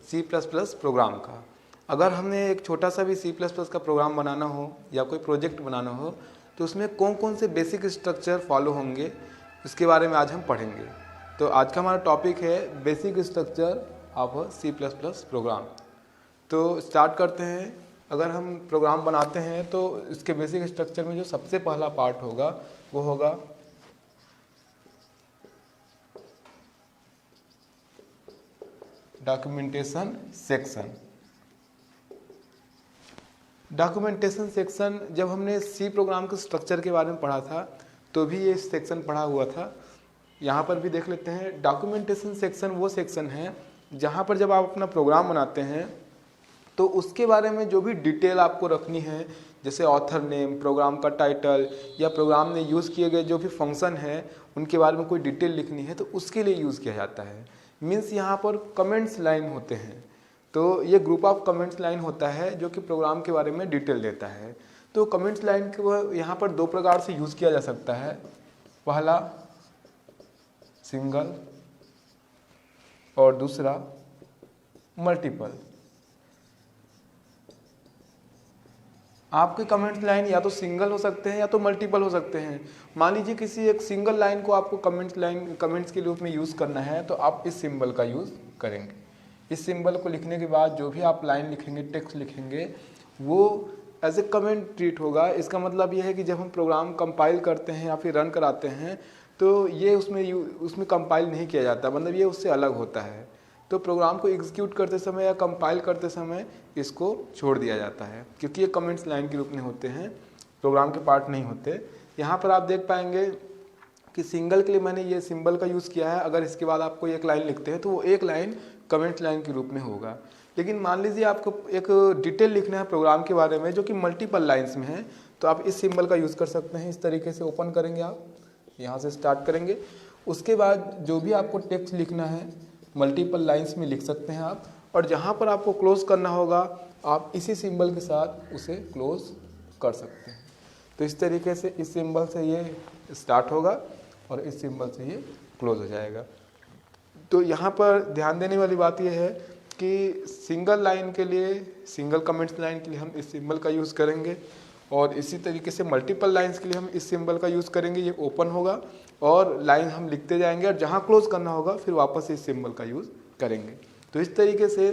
सी plus plus programme का। अगर हमने एक छोटा सा भी सी प्लस प्लस का प्रोग्राम बनाना हो या कोई प्रोजेक्ट बनाना हो तो उसमें कौन कौन से बेसिक स्ट्रक्चर फॉलो होंगे उसके बारे में आज हम पढ़ेंगे। तो आज का हमारा टॉपिक है basic structure of C plus plus program. तो स्टार्ट करते हैं। अगर हम प्रोग्राम बनाते हैं तो इसके बेसिक स्ट्रक्चर में जो सबसे पहला पार्ट होगा वो होगा डॉक्यूमेंटेशन सेक्शन। डॉक्यूमेंटेशन सेक्शन जब हमने सी प्रोग्राम के स्ट्रक्चर के बारे में पढ़ा था तो भी ये सेक्शन पढ़ा हुआ था। यहाँ पर भी देख लेते हैं। डॉक्यूमेंटेशन सेक्शन वो सेक्शन है जहाँ पर जब आप अपना प्रोग्राम बनाते हैं तो उसके बारे में जो भी डिटेल आपको रखनी है, जैसे ऑथर नेम, प्रोग्राम का टाइटल या प्रोग्राम में यूज़ किए गए जो भी फंक्शन है उनके बारे में कोई डिटेल लिखनी है तो उसके लिए यूज़ किया जाता है। मीन्स यहाँ पर कमेंट्स लाइन होते हैं। तो ये ग्रुप ऑफ कमेंट्स लाइन होता है जो कि प्रोग्राम के बारे में डिटेल देता है। तो कमेंट्स लाइन को यहाँ पर दो प्रकार से यूज़ किया जा सकता है। पहला सिंगल और दूसरा मल्टीपल। आपके कमेंट्स लाइन या तो सिंगल हो सकते हैं या तो मल्टीपल हो सकते हैं। मान लीजिए किसी एक सिंगल लाइन को आपको कमेंट्स के रूप में यूज़ करना है तो आप इस सिंबल का यूज़ करेंगे। इस सिंबल को लिखने के बाद जो भी आप लाइन लिखेंगे, टेक्स्ट लिखेंगे, वो एज ए कमेंट ट्रीट होगा। इसका मतलब ये है कि जब हम प्रोग्राम कंपाइल करते हैं या फिर रन कराते हैं तो ये उसमें कंपाइल नहीं किया जाता, मतलब ये उससे अलग होता है। तो प्रोग्राम को एग्जीक्यूट करते समय या कंपाइल करते समय इसको छोड़ दिया जाता है क्योंकि ये कमेंट्स लाइन के रूप में होते हैं, प्रोग्राम के पार्ट नहीं होते। यहाँ पर आप देख पाएंगे कि सिंगल के लिए मैंने ये सिंबल का यूज़ किया है। अगर इसके बाद आपको एक लाइन लिखते हैं तो वो एक लाइन कमेंट लाइन के रूप में होगा। लेकिन मान लीजिए आपको एक डिटेल लिखना है प्रोग्राम के बारे में जो कि मल्टीपल लाइन्स में है तो आप इस सिंबल का यूज़ कर सकते हैं। इस तरीके से ओपन करेंगे, आप यहाँ से स्टार्ट करेंगे। उसके बाद जो भी आपको टेक्स्ट लिखना है मल्टीपल लाइन्स में लिख सकते हैं आप, और जहाँ पर आपको क्लोज करना होगा आप इसी सिंबल के साथ उसे क्लोज कर सकते हैं। तो इस तरीके से इस सिंबल से ये स्टार्ट होगा और इस सिंबल से ये क्लोज हो जाएगा। तो यहाँ पर ध्यान देने वाली बात यह है कि सिंगल लाइन के लिए, सिंगल कमेंट्स लाइन के लिए हम इस सिंबल का यूज़ करेंगे और इसी तरीके से मल्टीपल लाइन्स के लिए हम इस सिंबल का यूज़ करेंगे। ये ओपन होगा और लाइन हम लिखते जाएंगे और जहाँ क्लोज करना होगा फिर वापस इस सिंबल का यूज़ करेंगे। तो इस तरीके से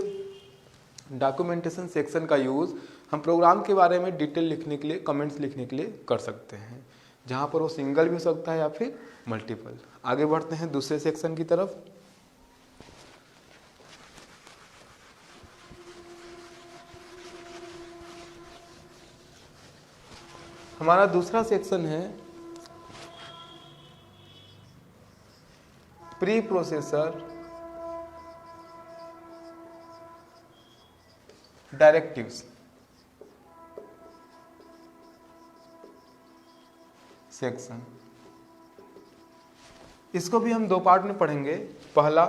डॉक्यूमेंटेशन सेक्शन का यूज़ हम प्रोग्राम के बारे में डिटेल लिखने के लिए, कमेंट्स लिखने के लिए कर सकते हैं, जहाँ पर वो सिंगल भी हो सकता है या फिर मल्टीपल। आगे बढ़ते हैं दूसरे सेक्शन की तरफ। हमारा दूसरा सेक्शन है प्री प्रोसेसर डायरेक्टिव्स सेक्शन। इसको भी हम दो पार्ट में पढ़ेंगे। पहला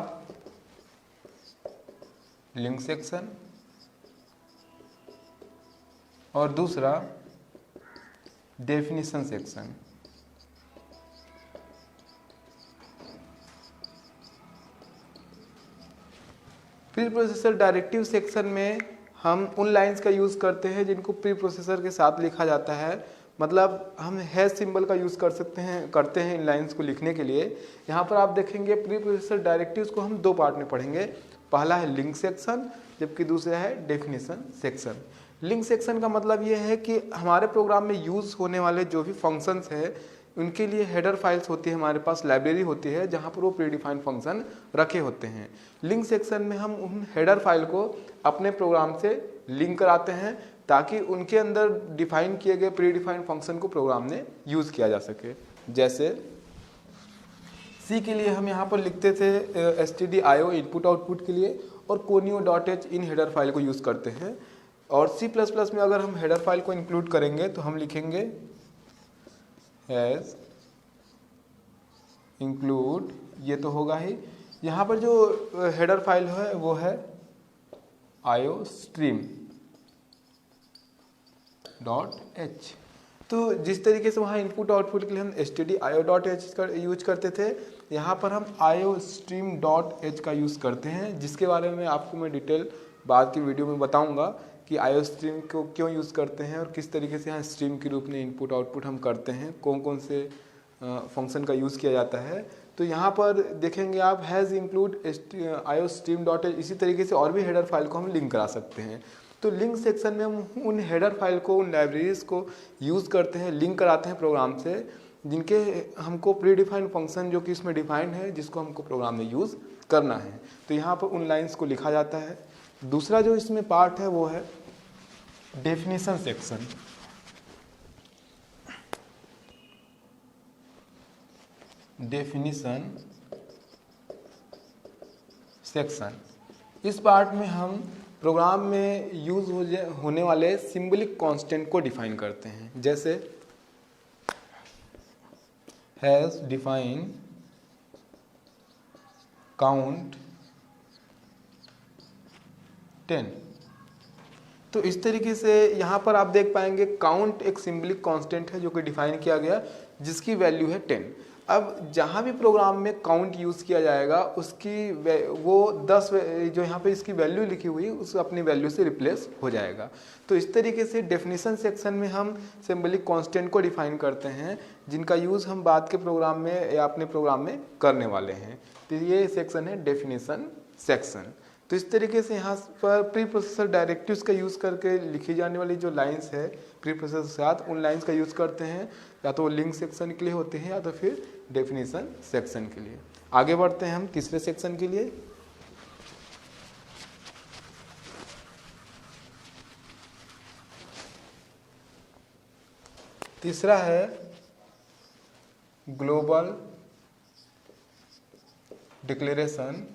लिंक सेक्शन और दूसरा definition section. Pre processor directive section में हम उन लाइंस का यूज़ करते हैं जिनको प्री प्रोसेसर के साथ लिखा जाता है। मतलब हम हैश सिंबल का यूज़ करते हैं इन लाइंस को लिखने के लिए। यहाँ पर आप देखेंगे प्री प्रोसेसर डायरेक्टिव्स को हम दो पार्ट में पढ़ेंगे। पहला है लिंक सेक्शन जबकि दूसरा है डेफिनेशन सेक्शन। लिंक सेक्शन का मतलब ये है कि हमारे प्रोग्राम में यूज़ होने वाले जो भी फंक्शंस है उनके लिए हेडर फाइल्स होती है, हमारे पास लाइब्रेरी होती है जहाँ पर वो प्रीडिफाइंड फंक्शन रखे होते हैं। लिंक सेक्शन में हम उन हेडर फाइल को अपने प्रोग्राम से लिंक कराते हैं ताकि उनके अंदर डिफाइन किए गए प्रीडिफाइंड फंक्शन को प्रोग्राम में यूज़ किया जा सके। जैसे सी के लिए हम यहाँ पर लिखते थे stdio इनपुट आउटपुट के लिए और conio.h इन हेडर फाइल को यूज़ करते हैं। और C++ में अगर हम हेडर फाइल को इंक्लूड करेंगे तो हम लिखेंगे हैज इंक्लूड, ये तो होगा ही। यहाँ पर जो हेडर फाइल है वो है iostream.h। तो जिस तरीके से वहाँ इनपुट आउटपुट के लिए हम stdio.h का यूज करते थे यहाँ पर हम iostream.h का यूज़ करते हैं, जिसके बारे में आपको मैं डिटेल बाद की वीडियो में बताऊंगा कि iostream को क्यों यूज़ करते हैं और किस तरीके से यहाँ स्ट्रीम के रूप में इनपुट आउटपुट हम करते हैं, कौन कौन से फंक्शन का यूज़ किया जाता है। तो यहाँ पर देखेंगे आप हैज़ इंक्लूड iostream.h, इसी तरीके से और भी हेडर फाइल को हम लिंक करा सकते हैं। तो लिंक सेक्शन में हम उन हेडर फाइल को, उन लाइब्रेरीज को यूज़ करते हैं, लिंक कराते हैं प्रोग्राम से, जिनके हमको प्री डिफाइंड फंक्शन जो कि इसमें डिफाइंड है, जिसको हमको प्रोग्राम में यूज़ करना है। तो यहाँ पर उन लाइंस को लिखा जाता है। दूसरा जो इसमें पार्ट है वो है डेफिनेशन सेक्शन। डेफिनेशन सेक्शन, इस पार्ट में हम प्रोग्राम में यूज होने वाले सिंबलिक कांस्टेंट को डिफाइन करते हैं। जैसे हैज डिफाइन काउंट 10। तो इस तरीके से यहाँ पर आप देख पाएंगे काउंट एक सिंबलिक कांस्टेंट है जो कि डिफाइन किया गया, जिसकी वैल्यू है 10। अब जहाँ भी प्रोग्राम में काउंट यूज़ किया जाएगा उसकी वो 10 जो यहाँ पे इसकी वैल्यू लिखी हुई उस अपनी वैल्यू से रिप्लेस हो जाएगा। तो इस तरीके से डेफिनेशन सेक्शन में हम सिंबलिक कांस्टेंट को डिफाइन करते हैं, जिनका यूज़ हम बाद के प्रोग्राम में या अपने प्रोग्राम में करने वाले हैं। तो ये सेक्शन है डेफिनेशन सेक्शन। तो इस तरीके से यहाँ पर प्री प्रोसेसर डायरेक्टिव्स का यूज़ करके लिखी जाने वाली जो लाइंस है प्री प्रोसेसर के साथ, उन लाइंस का यूज़ करते हैं, या तो लिंक सेक्शन के लिए होते हैं या तो फिर डेफिनेशन सेक्शन के लिए। आगे बढ़ते हैं हम तीसरे सेक्शन के लिए। तीसरा है ग्लोबल डिक्लेरेशन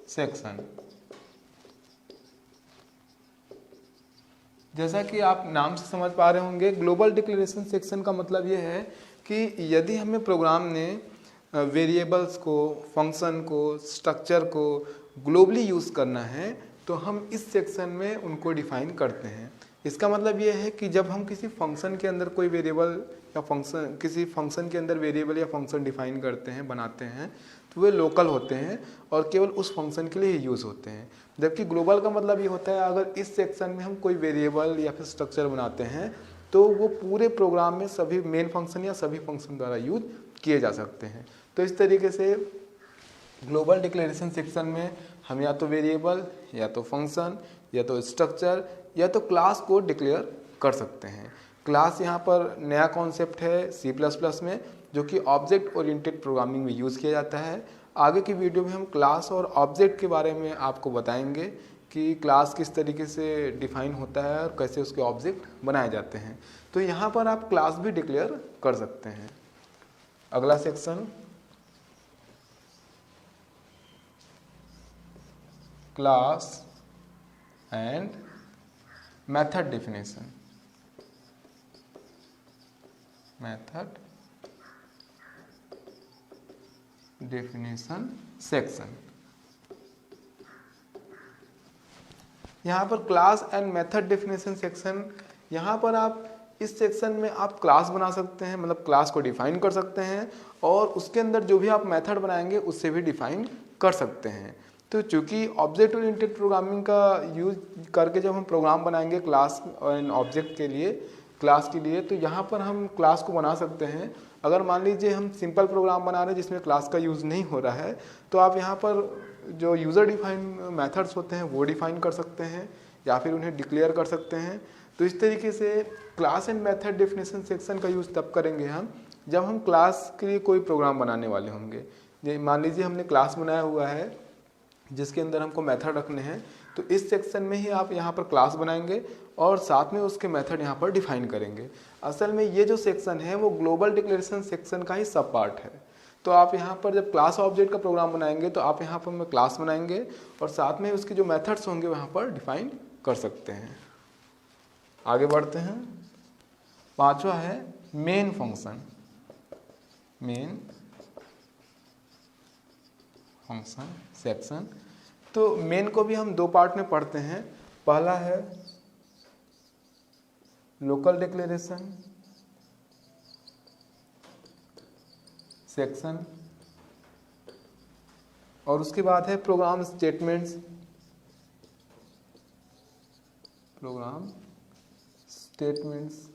सेक्शन। जैसा कि आप नाम से समझ पा रहे होंगे, ग्लोबल डिक्लेरेशन सेक्शन का मतलब ये है कि यदि हमें प्रोग्राम ने वेरिएबल्स को, फंक्शन को, स्ट्रक्चर को ग्लोबली यूज़ करना है तो हम इस सेक्शन में उनको डिफाइन करते हैं। इसका मतलब ये है कि जब हम किसी फंक्शन के अंदर कोई वेरिएबल या फंक्शन, किसी फंक्शन के अंदर वेरिएबल या फंक्शन डिफाइन करते हैं, बनाते हैं, तो वे लोकल होते हैं और केवल उस फंक्शन के लिए ही यूज़ होते हैं। जबकि ग्लोबल का मतलब ये होता है अगर इस सेक्शन में हम कोई वेरिएबल या फिर स्ट्रक्चर बनाते हैं तो वो पूरे प्रोग्राम में सभी मेन फंक्शन या सभी फंक्शन द्वारा यूज किए जा सकते हैं। तो इस तरीके से ग्लोबल डिक्लेरेशन सेक्शन में हम या तो वेरिएबल या तो फंक्शन या तो स्ट्रक्चर या तो क्लास को डिक्लेयर कर सकते हैं। क्लास यहाँ पर नया कॉन्सेप्ट है C++ में, जो कि ऑब्जेक्ट ओरिएंटेड प्रोग्रामिंग में यूज़ किया जाता है। आगे की वीडियो में हम क्लास और ऑब्जेक्ट के बारे में आपको बताएंगे कि क्लास किस तरीके से डिफाइन होता है और कैसे उसके ऑब्जेक्ट बनाए जाते हैं। तो यहाँ पर आप क्लास भी डिक्लेयर कर सकते हैं। अगला section class and method definition. Method definition section. यहाँ पर class and method definition section, यहाँ पर आप इस सेक्शन में आप क्लास बना सकते हैं, मतलब क्लास को डिफाइन कर सकते हैं और उसके अंदर जो भी आप मेथड बनाएंगे उससे भी डिफाइन कर सकते हैं। तो चूंकि ऑब्जेक्ट ओरिएंटेड प्रोग्रामिंग का यूज करके जब हम प्रोग्राम बनाएंगे क्लास एंड ऑब्जेक्ट के लिए, क्लास के लिए, तो यहाँ पर हम क्लास को बना सकते हैं। अगर मान लीजिए हम सिंपल प्रोग्राम बना रहे हैं जिसमें क्लास का यूज़ नहीं हो रहा है, तो आप यहाँ पर जो यूज़र डिफाइन मेथड्स होते हैं वो डिफाइन कर सकते हैं या फिर उन्हें डिक्लेयर कर सकते हैं। तो इस तरीके से class and method definition section का यूज़ तब करेंगे हम जब हम क्लास के लिए कोई प्रोग्राम बनाने वाले होंगे। मान लीजिए हमने क्लास बनाया हुआ है जिसके अंदर हमको मेथड रखने हैं, तो इस सेक्शन में ही आप यहाँ पर क्लास बनाएंगे और साथ में उसके मेथड यहाँ पर डिफाइन करेंगे। असल में ये जो सेक्शन है वो ग्लोबल डिक्लेरेशन सेक्शन का ही सब पार्ट है। तो आप यहाँ पर जब क्लास ऑब्जेक्ट का प्रोग्राम बनाएंगे तो आप यहाँ पर क्लास बनाएंगे और साथ में उसके जो मेथड्स होंगे वहाँ पर डिफाइन कर सकते हैं। आगे बढ़ते हैं। पांचवा है main function. Main function section. तो मेन को भी हम दो पार्ट में पढ़ते हैं। पहला है लोकल डिक्लेरेशन सेक्शन, और उसके बाद है प्रोग्राम स्टेटमेंट्स, प्रोग्राम स्टेटमेंट्स।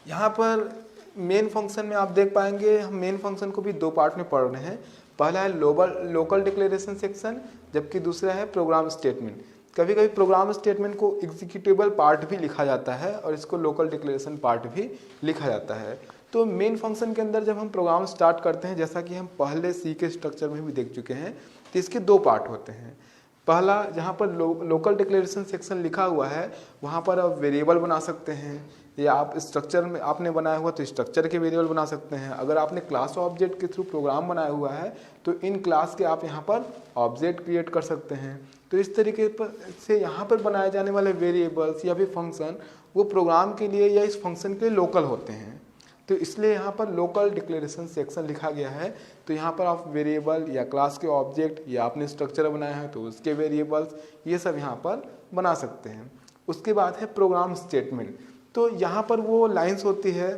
यहाँ पर मेन फंक्शन में आप देख पाएंगे, हम मेन फंक्शन को भी दो पार्ट में पढ़ रहे हैं। पहला है लोकल डिक्लेरेशन सेक्शन, जबकि दूसरा है प्रोग्राम स्टेटमेंट। कभी कभी प्रोग्राम स्टेटमेंट को एग्जीक्यूटेबल पार्ट भी लिखा जाता है और इसको लोकल डिक्लेरेशन पार्ट भी लिखा जाता है। तो मेन फंक्शन के अंदर जब हम प्रोग्राम स्टार्ट करते हैं, जैसा कि हम पहले सी के स्ट्रक्चर में भी देख चुके हैं, तो इसके दो पार्ट होते हैं। पहला, जहाँ पर लोकल डिक्लेरेशन सेक्शन लिखा हुआ है, वहाँ पर आप वेरिएबल बना सकते हैं, या आप स्ट्रक्चर में आपने बनाया हुआ तो स्ट्रक्चर के वेरिएबल बना सकते हैं। अगर आपने क्लास ऑब्जेक्ट के थ्रू प्रोग्राम बनाया हुआ है तो इन क्लास के आप यहाँ पर ऑब्जेक्ट क्रिएट कर सकते हैं। तो इस तरीके से यहाँ पर बनाए जाने वाले वेरिएबल्स या फिर फंक्शन वो प्रोग्राम के लिए या इस फंक्शन के लिए लोकल होते हैं। तो इसलिए यहाँ पर लोकल डिक्लेरेशन सेक्शन लिखा गया है। तो यहाँ पर आप वेरिएबल या क्लास के ऑब्जेक्ट या आपने स्ट्रक्चर बनाया है तो उसके वेरिएबल्स ये सब यहाँ पर बना सकते हैं। उसके बाद है प्रोग्राम स्टेटमेंट। तो यहाँ पर वो लाइंस होती है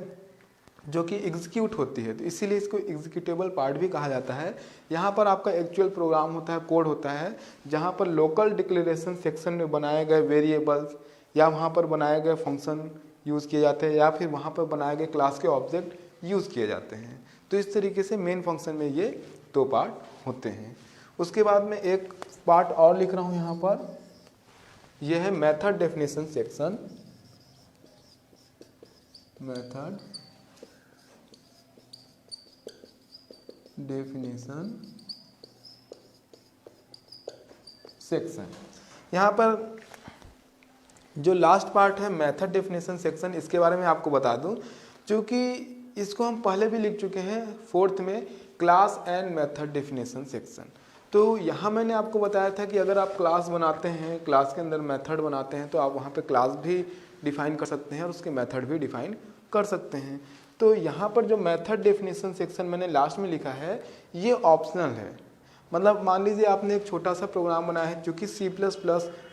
जो कि एग्जीक्यूट होती है, तो इसीलिए इसको एग्जीक्यूटेबल पार्ट भी कहा जाता है। यहाँ पर आपका एक्चुअल प्रोग्राम होता है, कोड होता है, जहाँ पर लोकल डिक्लेरेशन सेक्शन में बनाए गए वेरिएबल्स या वहाँ पर बनाए गए फंक्शन यूज़ किए जाते हैं, या फिर वहाँ पर बनाए गए क्लास के ऑब्जेक्ट यूज़ किए जाते हैं। तो इस तरीके से मेन फंक्शन में ये दो पार्ट होते हैं। उसके बाद में एक पार्ट और लिख रहा हूँ यहाँ पर, यह है method definition section. Method definition section. यहाँ पर जो लास्ट पार्ट है मेथड डेफिनेशन सेक्शन, इसके बारे में आपको बता दूं, क्योंकि इसको हम पहले भी लिख चुके हैं 4th में, class and method definition section. तो यहाँ मैंने आपको बताया था कि अगर आप क्लास बनाते हैं, क्लास के अंदर मेथड बनाते हैं, तो आप वहाँ पे क्लास भी डिफाइन कर सकते हैं और उसके मेथड भी डिफाइन कर सकते हैं। तो यहाँ पर जो मेथड डेफिनेशन सेक्शन मैंने लास्ट में लिखा है, ये ऑप्शनल है। मतलब मान लीजिए आपने एक छोटा सा प्रोग्राम बनाया है, जो कि C++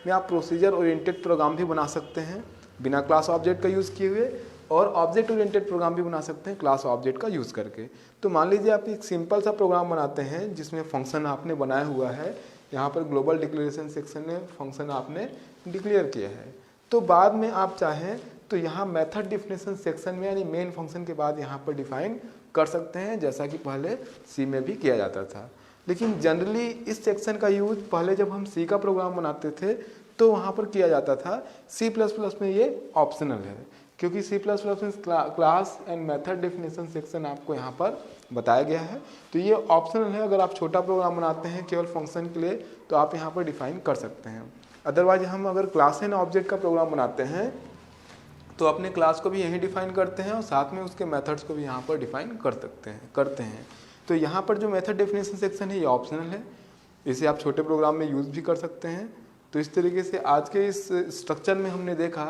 में आप प्रोसीजर ओरिएंटेड प्रोग्राम भी बना सकते हैं बिना क्लास ऑब्जेक्ट का यूज़ किए हुए, और ऑब्जेक्ट ओरिएंटेड प्रोग्राम भी बना सकते हैं क्लास ऑब्जेक्ट का यूज़ करके। तो मान लीजिए आप एक सिंपल सा प्रोग्राम बनाते हैं जिसमें फंक्शन आपने बनाया हुआ है, यहाँ पर ग्लोबल डिक्लेरेशन सेक्शन में फंक्शन आपने डिक्लेयर किया है। तो बाद में आप चाहें तो यहाँ मेथड डेफिनेशन सेक्शन में, यानी मेन फंक्शन के बाद यहाँ पर डिफाइन कर सकते हैं, जैसा कि पहले सी में भी किया जाता था। लेकिन जनरली इस सेक्शन का यूज पहले जब हम सी का प्रोग्राम बनाते थे तो वहाँ पर किया जाता था। C++ में ये ऑप्शनल है, क्योंकि C++ में class and method definition section आपको यहाँ पर बताया गया है। तो ये ऑप्शनल है, अगर आप छोटा प्रोग्राम बनाते हैं केवल फंक्शन के लिए तो आप यहाँ पर डिफाइन कर सकते हैं। अदरवाइज हम अगर क्लास एंड ऑब्जेक्ट का प्रोग्राम बनाते हैं तो अपने क्लास को भी यहीं डिफाइन करते हैं और साथ में उसके मेथड्स को भी यहाँ पर डिफाइन करते हैं। तो यहाँ पर जो मेथड डेफिनेशन सेक्शन है ये ऑप्शनल है, इसे आप छोटे प्रोग्राम में यूज़ भी कर सकते हैं। तो इस तरीके से आज के इस स्ट्रक्चर में हमने देखा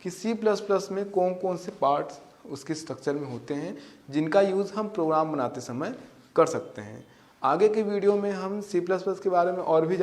कि C++ में कौन कौन से पार्ट्स उसके स्ट्रक्चर में होते हैं जिनका यूज़ हम प्रोग्राम बनाते समय कर सकते हैं। आगे के वीडियो में हम C++ के बारे में और भी